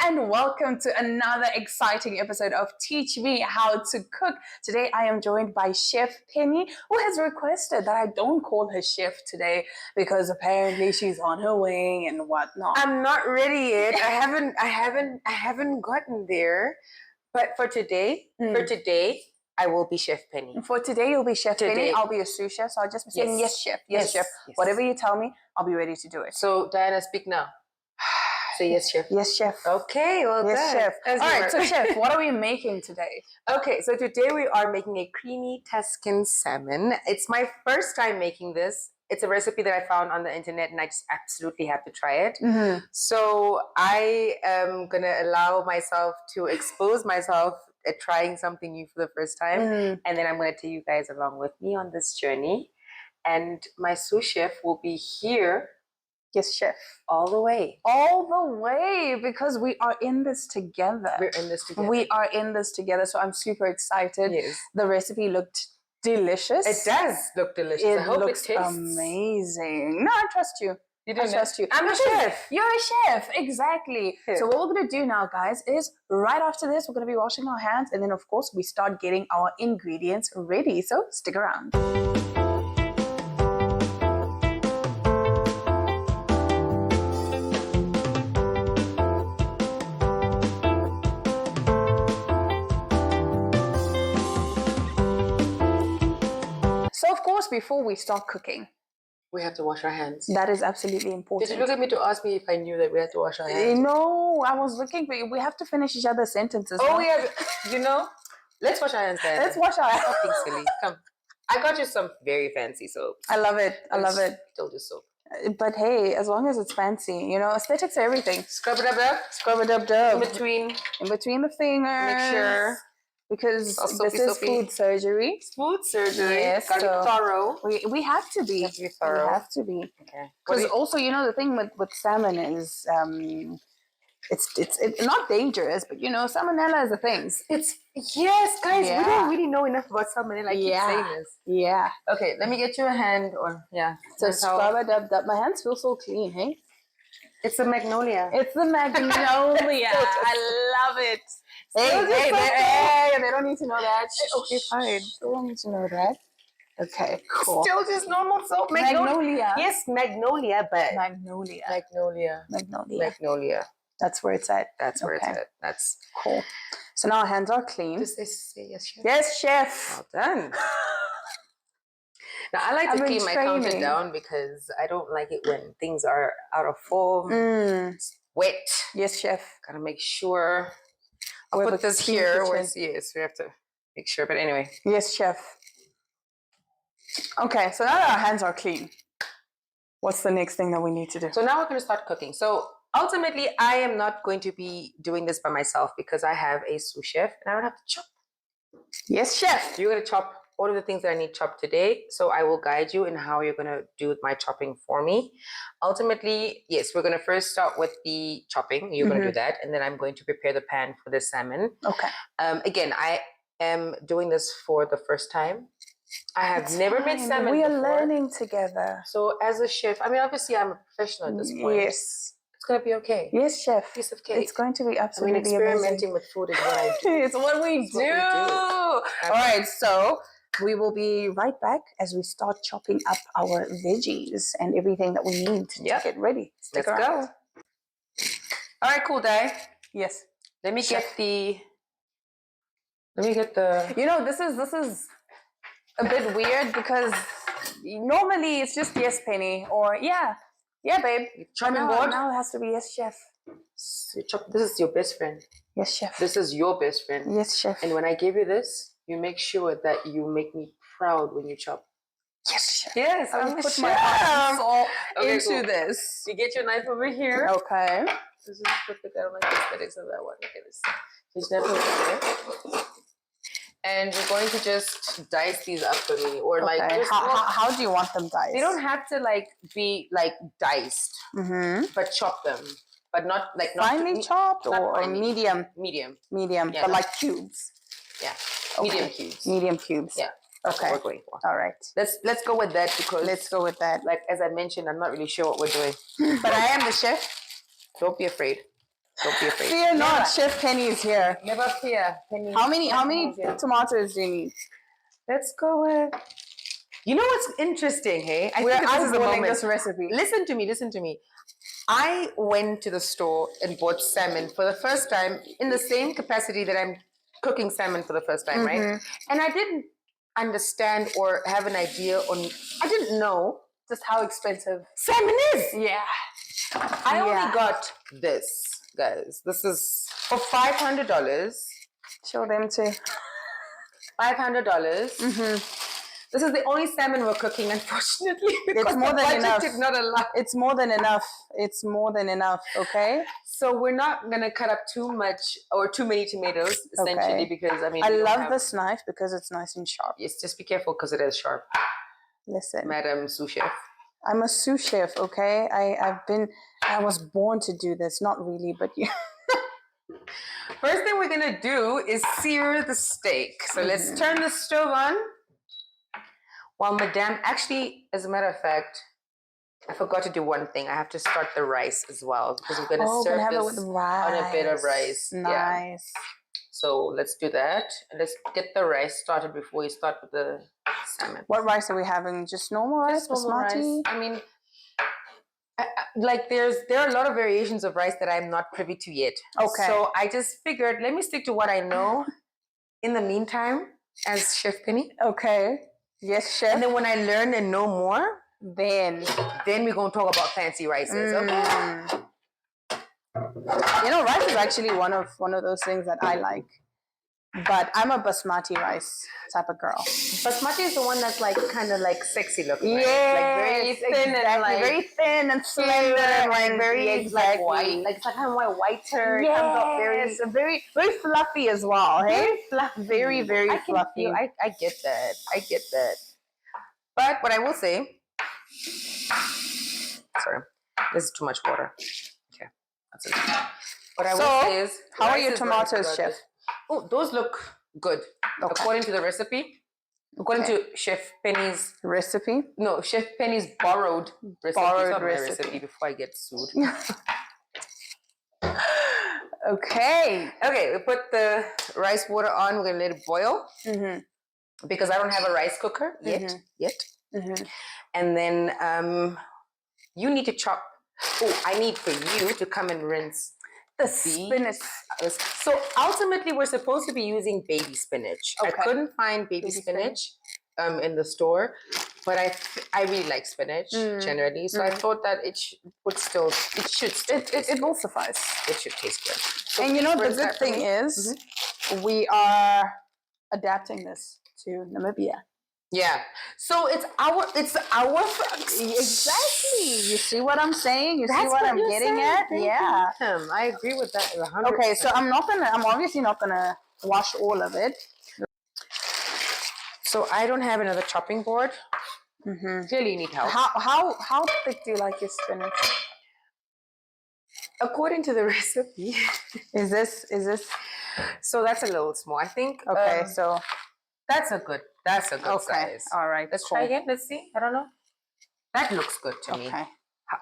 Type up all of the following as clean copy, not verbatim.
and welcome to another exciting episode of Teach Me How to Cook. Today I am joined by Chef Penny, who has requested that I don't call her chef today because apparently she's on her way and whatnot. I'm not ready yet. I haven't gotten there. But for today, I will be Chef Penny. For today, you'll be Chef Penny. I'll be a sous chef, so I'll just be saying yes, chef, yes, chef. Yes. Whatever you tell me, I'll be ready to do it. So Diana, speak now. Say yes, chef. Yes, chef. Okay, well yes, done. Chef. All right, so chef, what are we making today? Okay, so today we are making a creamy Tuscan salmon. It's my first time making this. It's a recipe that I found on the internet and I just absolutely have to try it. Mm-hmm. So I am going to allow myself to expose myself at trying something new for the first time. Mm-hmm. And then I'm going to take you guys along with me on this journey. And my sous chef will be here. Yes, chef. All the way. All the way, because we are in this together. We're in this together. We are in this together, so I'm super excited. Yes. The recipe looked delicious. It does look delicious. I hope looks it tastes amazing. No, I trust you. I trust you. I'm a chef. You're a chef. Exactly. Yeah. So what we're going to do now, guys, is right after this, we're going to be washing our hands. And then, of course, we start getting our ingredients ready. So stick around. So, of course, before we start cooking, we have to wash our hands. That is absolutely important. Did you look at me to ask me if I knew that we had to wash our hands? No, I was looking, but we have to finish each other's sentences. Oh, yeah. Let's wash our hands then. Let's wash our hands. Stop being silly. Come. I got you some very fancy soap. I love it. I love it. Told you soap. But hey, as long as it's fancy, aesthetics are everything. Scrub it up. Scrub it up. In between the fingers. Make sure. Because this is food surgery. Food surgery. Yes. Gotta be thorough. We have to be. Have to be thorough. We have to be. Okay. Because also, the thing with salmon is it's not dangerous, but salmonella is a thing. Yes, guys, we don't really know enough about salmonella. I keep saying this. Yeah. Okay, let me get you a hand So scrub it up. My hands feel so clean, hey? It's the magnolia. It's the magnolia. I love it. Hey, they don't need to know that. Okay, fine. They don't need to know that. Okay, cool. Still just normal soap. Magnolia. Yes, magnolia, but Magnolia. That's where it's at. That's where it's at. That's cool. So now our hands are clean. Just say yes, chef. Yes, chef. Well done. Now, I like to keep my counter down because I don't like it when things are out of form. It's wet. Yes, chef. Gotta make sure. I'll put this here. Yes, we have to make sure. But anyway. Yes, chef. Okay, so now that our hands are clean, what's the next thing that we need to do? So now we're going to start cooking. So ultimately, I am not going to be doing this by myself because I have a sous chef and I don't have to chop. Yes, chef. You're going to chop all of the things that I need chopped today. So I will guide you in how you're going to do my chopping for me. Ultimately, yes, we're going to first start with the chopping. You're going to do that. And then I'm going to prepare the pan for the salmon. Okay. Again, I am doing this for the first time. I have never made salmon before. We are learning together. So as a chef, obviously I'm a professional at this point. Yes. It's going to be okay. Yes, chef. Piece of cake. It's going to be absolutely experimenting with food is what I do. It's what we do. All right, so we will be right back as we start chopping up our veggies and everything that we need to get ready. Let's go. All right, cool, Di. Yes. Let me get the... This is a bit weird because normally it's just yes, Penny, or yeah, babe. Chopping board? Now it has to be yes, chef. This is your best friend. Yes, chef. This is your best friend. Yes, chef. And when I give you this, you make sure that you make me proud when you chop. Yes, chef. Yes, I will put my hands into this. You get your knife over here. Okay. This is perfect. I don't like the aesthetics of that one. Look at this. Just knife over here. And you're going to just dice these up for me, or how do you want them diced? They don't have to be diced, but chop them, but not finely chopped or medium. Medium, yeah, but like cubes. Yeah, okay. Medium cubes. Yeah. Okay. That's what we're going for. All right. Let's go with that because let's go with that. Like as I mentioned, I'm not really sure what we're doing, but I am the chef. Don't be afraid. Don't be afraid. Fear not, Never. Chef Penny is here. Never fear. Penny. How many Penny's here. tomatoes do you need? Let's go with. You know what's interesting, hey? I We're think this is the eyeballing moment. this recipe. Listen to me. Listen to me. I went to the store and bought salmon for the first time in the same capacity that I'm cooking salmon for the first time, right? And I didn't understand or have an idea on. I didn't know Just how expensive salmon is. Yeah. I only got this, guys. This is for $500. Show them too. $500. This is the only salmon we're cooking, unfortunately. It's more than enough. Did not allow. It's more than enough. It's more than enough, okay? So we're not gonna cut up too much or too many tomatoes, essentially, because I mean I love this knife because it's nice and sharp. Yes, just be careful because it is sharp, Listen, Madam Sous Chef. I'm a sous chef, okay? I was born to do this. Not really, but yeah. First thing we're gonna do is sear the steak. So let's turn the stove on. While Madame, actually, as a matter of fact, I forgot to do one thing. I have to start the rice as well because we're gonna serve have this it with rice. on a bit of rice. Nice. Yeah. So let's do that. And let's get the rice started before we start with the salmon. What rice are we having? Just normal rice, Just normal basmati? rice. I mean, like there are a lot of variations of rice that I'm not privy to yet. Okay. So I just figured let me stick to what I know. In the meantime, as Chef Penny. Okay. Yes, chef. And then when I learn and know more, then we're gonna talk about fancy rices. Okay. You know, rice is actually one of those things that I like. But I'm a basmati rice type of girl. Basmati is the one that's like kind of like sexy looking. Right? Yeah, like very thin and like very thin and slender and like very like white. Like it's like kind of whiter. Yes, It comes out very fluffy as well. Hey, very fluffy. I get that. I get that. But what I will say, sorry, this is too much water. Okay, that's it. What I will say is, how are your tomatoes, chef? Oh, those look good. Okay. According to the recipe. According to Chef Penny's recipe. No, Chef Penny's borrowed recipe before I get sued. Okay, we put the rice water on. We're gonna let it boil because I don't have a rice cooker yet. And then you need to chop. Oh, I need for you to come and rinse the spinach. So ultimately, we're supposed to be using baby spinach. Okay. I couldn't find baby spinach in the store, but I really like spinach generally. So I thought that it should still it will suffice. It should taste good. So and you know the good thing is we are adapting this to Namibia. Yeah. So it's our exactly. You see what I'm saying? You see what I'm getting at? Yeah. I agree with that 100%. Okay, so I'm obviously not gonna wash all of it. So I don't have another chopping board. Clearly you need help. How thick do you like your spinach? According to the recipe. Is this So that's a little small. I think okay, so that's a good size. All right. Let's try again. Let's see. I don't know. That looks good to me.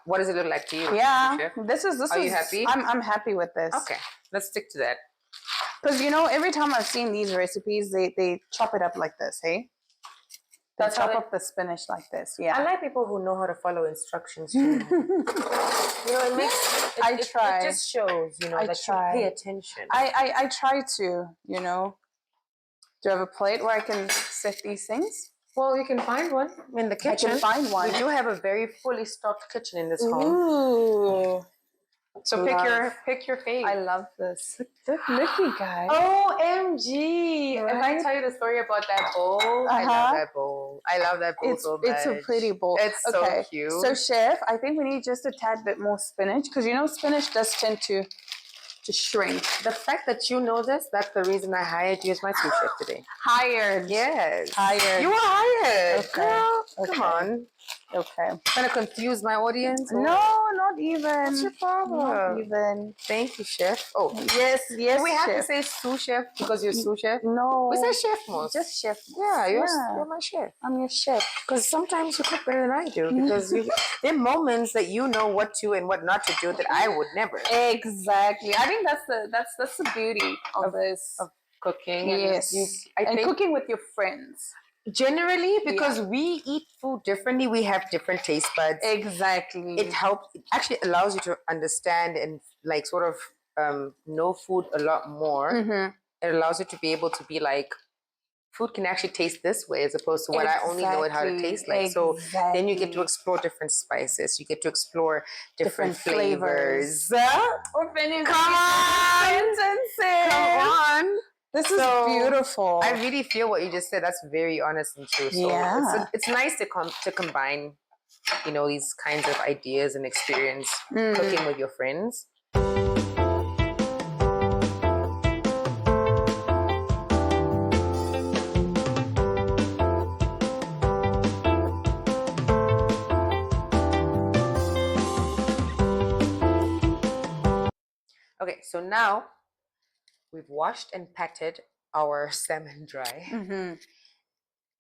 What does it look like to you? Yeah. Chef? This is Are you happy? I'm happy with this. Okay. Let's stick to that. Because you know, every time I've seen these recipes, they chop it up like this, hey? They chop up the spinach like this. Yeah. I like people who know how to follow instructions too. You know, it just shows, you know, that you pay attention. I try to, you know. Do you have a plate where I can set these things? Well, you can find one in the kitchen. I can find one. We do have a very fully stocked kitchen in this home. Ooh. So pick your fave. I love this. Looky, guys. OMG. Right? If I tell you the story about that bowl, I love that bowl. I love that bowl so much. It's a pretty bowl. It's so cute. So, chef, I think we need just a tad bit more spinach because you know spinach does tend to shrink. The fact that you know this, that's the reason I hired you as my sous chef today. Hired. Yes. Hired. You were hired. Okay. Girl, okay. come on. Okay. Trying to confuse my audience? No, not Not even. What's your problem? Not even. Thank you, chef. Oh, Yes, do we have chef. to say sous chef because you're sous chef? No. We say chef most. Just chef. Yeah, you're my chef. I'm your chef. Because sometimes you cook better than I do. Because there are moments that you know what to and what not to do that I would never. Exactly. I think that's the beauty of this. Of cooking. Yes. And I think cooking with your friends. generally, because we eat food differently, we have different taste buds. Exactly. It actually allows you to understand and like sort of know food a lot more. It allows you to be able to be like, food can actually taste this way as opposed to what I only know it how to taste like. So then you get to explore different spices. You get to explore different flavors. Come on. Come on. This is beautiful. I really feel what you just said. That's very honest and true. So it's nice to combine, you know, these kinds of ideas and experience cooking with your friends. Okay, so now we've washed and patted our salmon dry.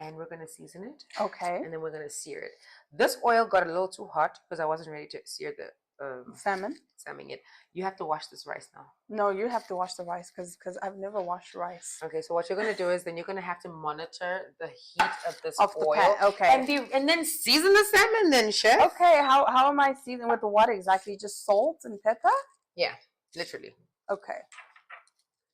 And we're going to season it. Okay. And then we're going to sear it. This oil got a little too hot because I wasn't ready to sear the salmon. You have to wash this rice now. No, you have to wash the rice because I've never washed rice. Okay, so what you're going to do is then you're going to have to monitor the heat of this oil. Okay. And then season the salmon then, chef. Okay, how am I seasoning with what exactly? Just salt and pepper? Yeah, literally. Okay.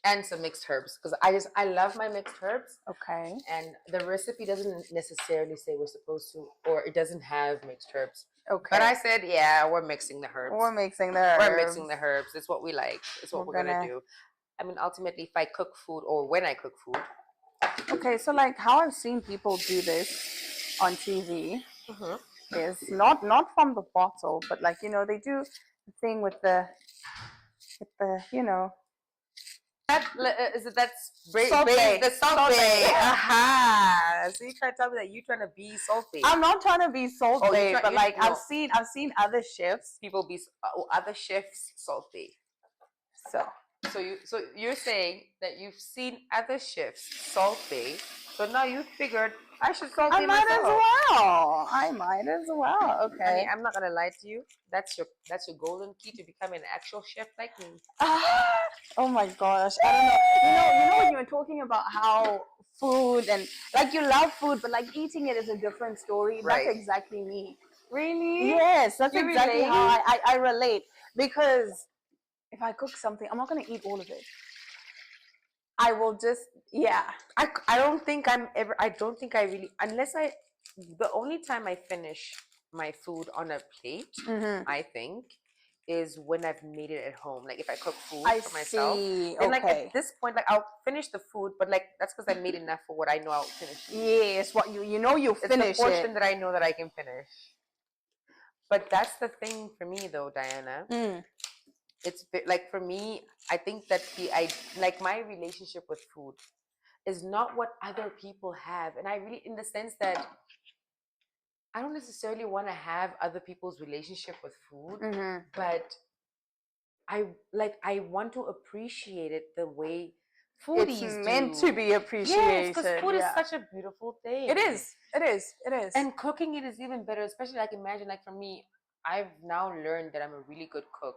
And some mixed herbs because I love my mixed herbs. Okay. And the recipe doesn't necessarily say we're supposed to, or it doesn't have mixed herbs. Okay. But I said, yeah, we're mixing the herbs. We're mixing the herbs. We're mixing the herbs. It's what we like. It's what we're gonna do. I mean, ultimately, if I cook food or when I cook food. Okay, so like how I've seen people do this on TV is not from the bottle, but like, you know, they do the thing with the you know. That's Salt the Salt Bae. Aha. So you try to tell me that you're trying to be Salt Bae. I'm not trying to be Salt Bae, but like I've seen other chefs. People be other chefs Salt Bae. So you're saying that you've seen other chefs Salt Bae. So now you figured I should Salt Bae myself. I might as well. Okay. I mean, I'm not gonna lie to you. That's your golden key to becoming an actual chef like me. Oh my gosh. I don't know. You know when you were talking about how food and like you love food, but like eating it is a different story. Right. That's exactly me. Really? Yes, that's exactly how I relate. Because if I cook something, I'm not gonna eat all of it. I will just I don't think I really the only time I finish my food on a plate, I think, is when I've made it at home. Like if I cook food for myself. And like at this point, like I'll finish the food, but like that's because I made enough for what I know I'll finish. Yes, what you know you finish it's the portion that I know that I can finish. But that's the thing for me though, Diana. It's like for me, I think that like my relationship with food is not what other people have, and I really, in the sense that I don't necessarily want to have other people's relationship with food, but I want to appreciate it the way foodies it's meant to be appreciated. Yes, because food is such a beautiful thing. It is. And cooking it is even better, especially like imagine like for me, I've now learned that I'm a really good cook,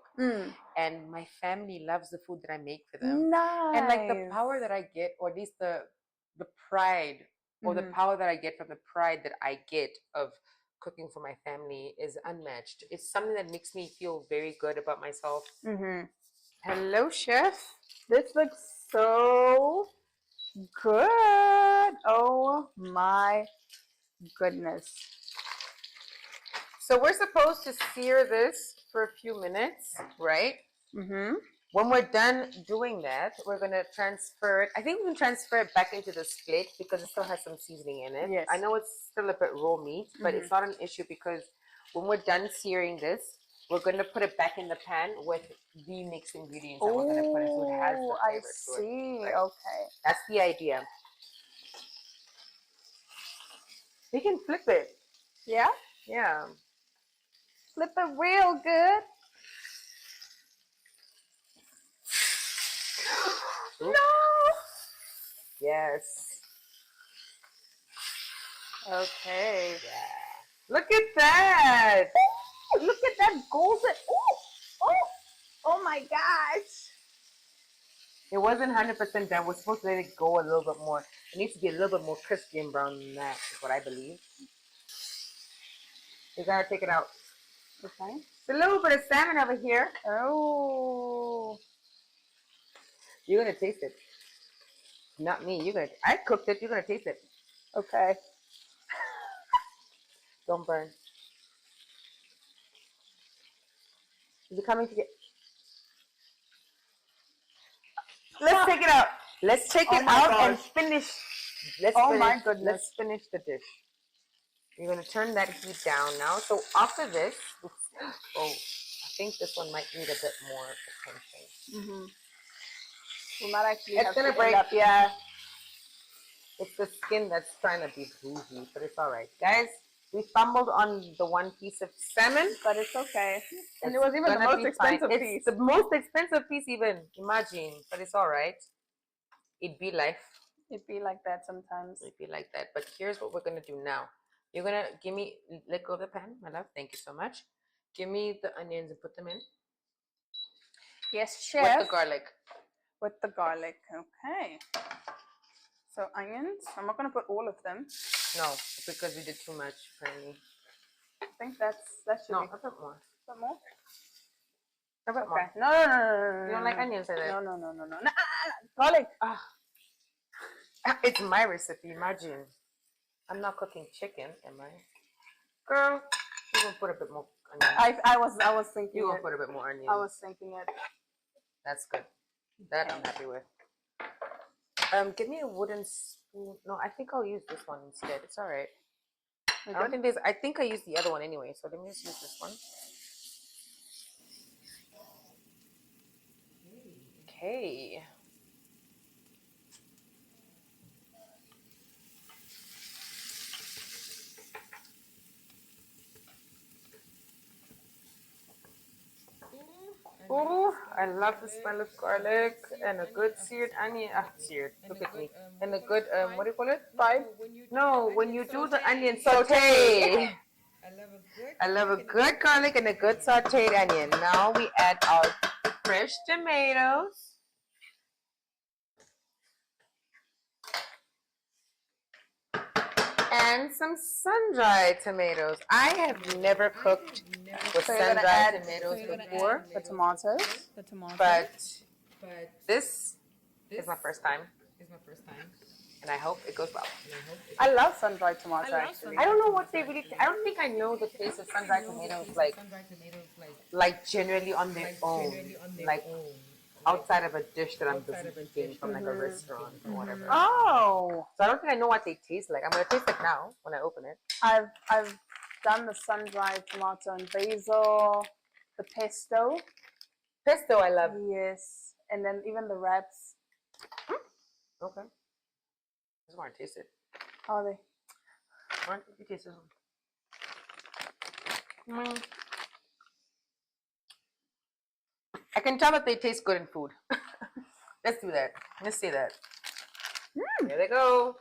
and my family loves the food that I make for them. Nice. And like the power that I get, or at least the pride, or the power that I get from the pride that I get of cooking for my family is unmatched. It's something that makes me feel very good about myself. Hello, chef. This looks so good. Oh my goodness. So we're supposed to sear this for a few minutes, right? When we're done doing that, we're going to transfer it. I think we can transfer it back into the split because it still has some seasoning in it. Yes. I know it's still a bit raw meat, but it's not an issue because when we're done searing this, we're going to put it back in the pan with the mixed ingredients that we're going to put it so it has the flavor to it. Right? Okay. That's the idea. We can flip it. Yeah? Yeah. Flip it real good. Yes. Okay. Yeah. Look at that. Ooh, look at that golden. Oh my gosh. It wasn't 100% done. We're supposed to let it go a little bit more. It needs to be a little bit more crispy and brown than that, is what I believe. You gotta take it out. Okay. It's a little bit of salmon over here. Oh. You're gonna taste it. Not me. I cooked it. You're gonna taste it. Okay. Don't burn. Is it coming to get? Let's take it out. Let's take it out and finish. My goodness. Let's finish the dish. You're gonna turn that heat down now. So after this, I think this one might need a bit more attention. We might actually It's have gonna to break. end up, yeah. It's the skin that's trying to be bougie, but it's all right, guys. We fumbled on the one piece of salmon, But it's okay. And it It's was even the gonna most be expensive fine. piece. It's the most expensive piece, even. Imagine, but it's all right. It'd be life. It'd be like that sometimes. It'd be like that. But here's what we're gonna do now. You're gonna let go of the pan, my love. Thank you so much. Give me the onions and put them in. Yes, chef. With the garlic. With the garlic. Okay. So onions. I'm not gonna put all of them. No, because we did too much, apparently. I think that should be a bit more. a bit more. A bit Okay. more. No. You don't like onions, is it? No. Garlic. It's my recipe. Imagine. I'm not cooking chicken, am I? Girl, you gonna put a bit more onions. I was thinking. You gonna put a bit more onions. I was thinking it. That's good. That I'm happy with. Give me a wooden spoon. No, I think I'll use this one instead. It's all right. Okay. I don't think I think I used the other one anyway, so let me just use this one. Okay. Oh, I love the smell of garlic and a good seared onion. Seared. Look at me. And a good what do you call it? Fried? No, when you do the onion saute. I love a good garlic and a good sauteed onion. Now we add our fresh tomatoes. And some sun-dried tomatoes. I have never cooked with sun-dried tomatoes before, The tomatoes. but this is my first time, and I hope it goes well. I love sun-dried tomato actually. I don't know what they really. I don't think I know the taste of sun-dried tomatoes like generally on their own, like outside of a dish that I'm busy eating from like a restaurant or whatever. Oh, So I don't think I know what they taste like. I'm gonna taste it now when I open it. I've done the sun-dried tomato and basil, the pesto. Pesto, I love. Yes, and then even the wraps. Okay. I just want to taste it. How are they? Why don't you taste this one? I can tell that they taste good in food. Let's do that. Let's say that. Here they go.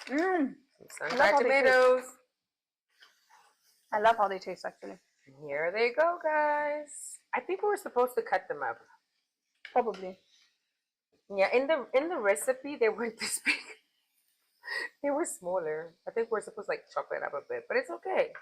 Sun-dried tomatoes. I love how they taste actually. Here they go, guys. I think we were supposed to cut them up. Probably. Yeah, in the recipe they weren't this big. They were smaller. I think we're supposed to like chop it up a bit, but it's okay.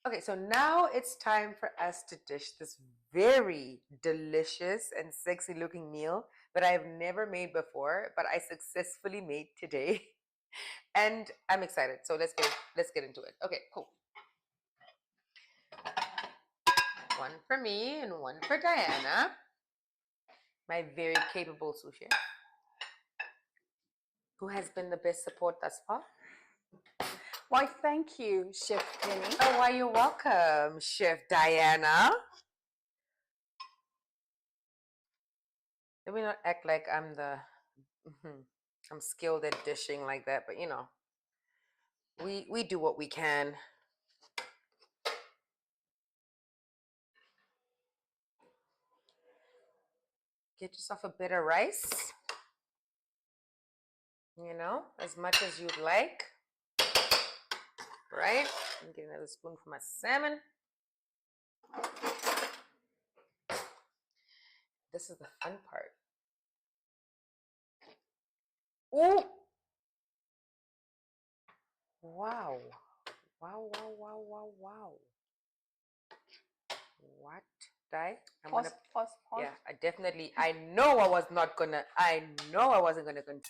Okay, so now it's time for us to dish this very delicious and sexy looking meal that I've never made before, but I successfully made today. And I'm excited. So let's get into it. Okay, cool. One for me and one for Diana, my very capable sous chef, who has been the best support thus far. Why, thank you, Chef Penny. Oh, why, you're welcome, Chef Diana. Let me not act like I'm I'm skilled at dishing like that, but you know, we do what we can. Get yourself a bit of rice, you know, as much as you'd like, right? And get another spoon for my salmon. This is the fun part. Oh! Wow. Wow, wow, wow, wow, wow. What? Pause. Yeah, I know I wasn't gonna continue.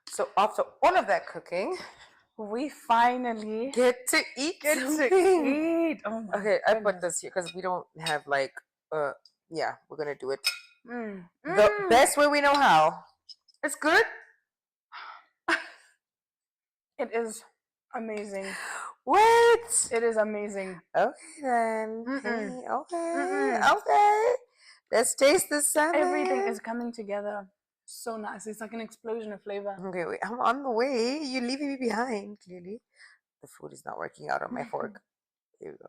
So after all of that cooking, We finally get to eat something. Oh my Okay, I put goodness. this here because we don't have like yeah, we're gonna do it Mm. the best way we know how. It's good. It is amazing. What? It is amazing. Okay then. Mm-mm. Hey, okay. Mm-mm. Okay. Let's taste the salmon. Everything is coming together so nice. It's like an explosion of flavor. Okay, wait. I'm on the way. You're leaving me behind, clearly. The food is not working out on my fork. Here we go.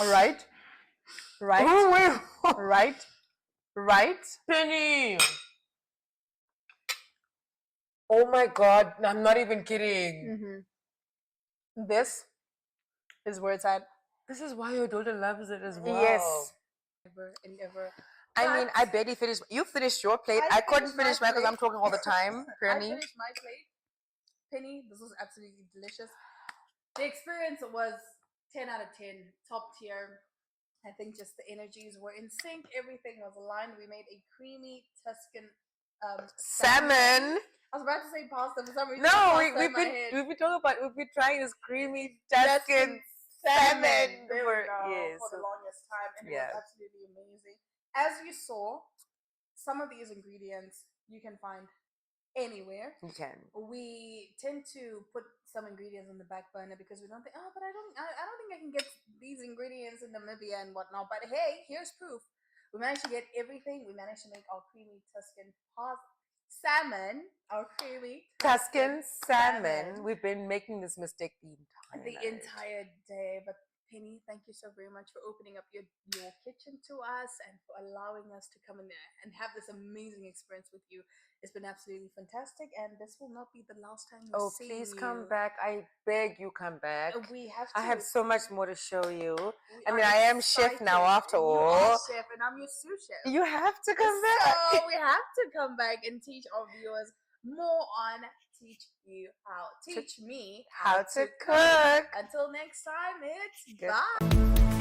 Right? Right? Oh, wait. Right? Right? Penny. Oh my God. I'm not even kidding. This is where it's at. This is why your daughter loves it as well. Yes. Ever and ever. I mean, I barely finished. You finished your plate. I couldn't finish mine because I'm talking all the time. Apparently. I finished my plate. Penny, this was absolutely delicious. The experience was 10 out of 10, top tier. I think just the energies were in sync. Everything was aligned. We made a creamy Tuscan salmon. I was about to say pasta for some reason. No, we've been talking about we've been trying this creamy Tuscan salmon for the longest time, and it was absolutely amazing. As you saw, some of these ingredients you can find anywhere. You can. We tend to put some ingredients on the back burner because we don't think, oh, but I don't think I can get these ingredients in Namibia and whatnot. But hey, here's proof. We managed to get everything. We managed to make our creamy Tuscan salmon, our creamy Tuscan salmon. We've been making this mistake the entire day, but Penny, thank you so very much for opening up your kitchen to us and for allowing us to come in there and have this amazing experience with you. It's been absolutely fantastic, and this will not be the last time we see you. Oh, please come back. I beg you, come back. We have to. I have so much more to show you. I mean, I am chef now after all. You are chef, and I'm your sous chef. You have to come back. So we have to come back and teach our viewers more on Teach Me How to Cook. Until next time, it's bye.